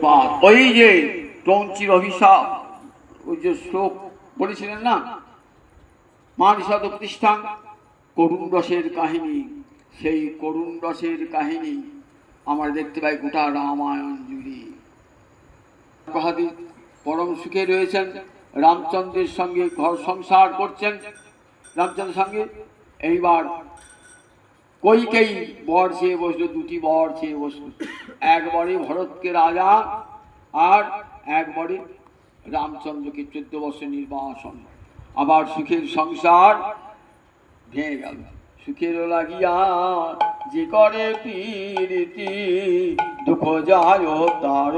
বজ্রপাত। ওই যে টঞ্চির অভিশাপ, ওই যে শ্লোক বলেছিলেন না, মানসাদ প্রতিষ্ঠান, করুণ রসের কাহিনী, সেই করুণ রসের কাহিনী আমরা দেখতে পাই গোটা রামায়ণ জুড়ে। প্রহাদি পরম সুখে রয়েছেন, রামচন্দ্রের সঙ্গে ঘর সংসার করছেন রামচন্দ্রের সঙ্গে। এইবার কইকেই বর চেয়ে বসলো, দুটি বর চেয়ে বসলো, একবারে ভরতকে রাজা আর একবারে রামচন্দ্রকে 14 বছর নির্বাসন। আবার সুখের সংসার ভেঙে গেল। সুখের লাগিয়া যে করে প্রীতি, দুঃখ যায় তার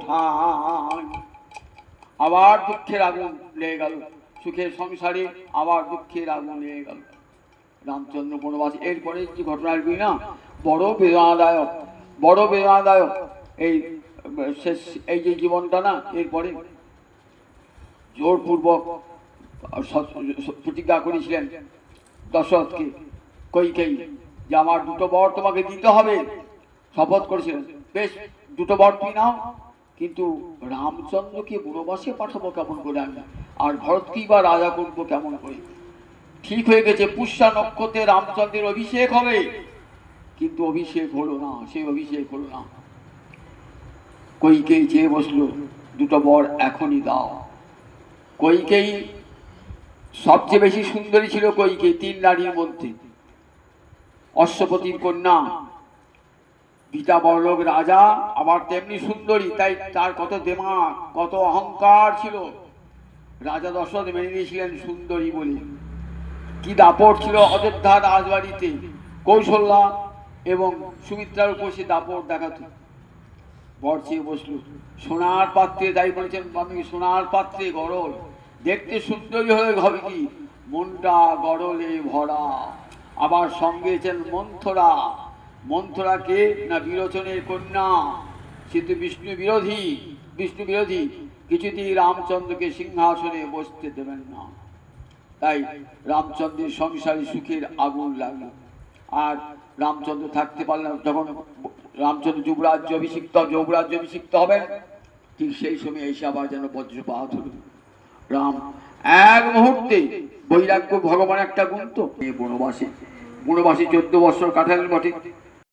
ঠাঁই। আবার দুঃখের আগুন লেগে গেল সুখের সংসারে, আবার দুঃখের আগুন লেগে গেল। রামচন্দ্র বনবাস, এরপরে যে ঘটনা আসবে না, বড় বেদনাদায়ক, বড় বেদনাদায়ক এই শেষ এই যে জীবনটা না। এরপরে জোরপূর্বক প্রতিজ্ঞা করেছিলেন দশরথকে কইকেই যে আমার দুটো বর তোমাকে দিতে হবে, শপথ করেছিলেন। বেশ, দুটো বর তুই নাও, কিন্তু রামচন্দ্রকে বনবাসে পাঠাবো কেমন করে আমি, আর ভরতকেই বা রাজা করবো কেমন করে। ঠিক হয়ে গেছে, পুষ্যা নক্ষত্রে রামচন্দ্রের অভিষেক হবে, কিন্তু অভিষেক হলো না, সেই অভিষেক হলো না। কইকেই চেয়ে বসলো, দুটো বর এখনই দাও। কইকেই সবচেয়ে বেশি সুন্দরী ছিল কইকেই, 3 নারীর মধ্যে। অশ্বপতির কন্যা, পিতা বড়লোক রাজা, আবার তেমনি সুন্দরী, তাই তার কত দেমাগ, কত অহংকার ছিল। রাজা দশরথ মেনে নিয়েছিলেন সুন্দরী বলে। কি দাপট ছিল অযোধ্যার রাজবাড়িতে, কৌশল্যা এবং সুমিত্রার উপর সে দাপট দেখাতো। বর চেয়ে বসলো, সোনার পাত্রে, তাই বলেছেন আমি সোনার পাত্রে গরল, দেখতে সুন্দরী হয়ে হবে কি, মনটা গরলে ভরা। আবার সঙ্গে মন্থরা। মন্থরা কে না, বিরোচনের কন্যা, সে তো বিষ্ণু বিরোধী, বিষ্ণু বিরোধী, কিছুতেই রামচন্দ্রকে সিংহাসনে বসতে দেবেন না। তাই রামচন্দ্রের সংসারে সুখের আগুন লাগলো, আর রামচন্দ্র থাকতে পারলেন। যখন রামচন্দ্র যুবরাজ্য অভিষিক্ত হবেন, ঠিক সেই সময় এসে আবার যেন বজ্রপাত হল। রাম এক মুহূর্তে, বৈরাগ্য ভগবান একটা গুণ তো, বনবাসে 14 বছর কাটালেন বটে,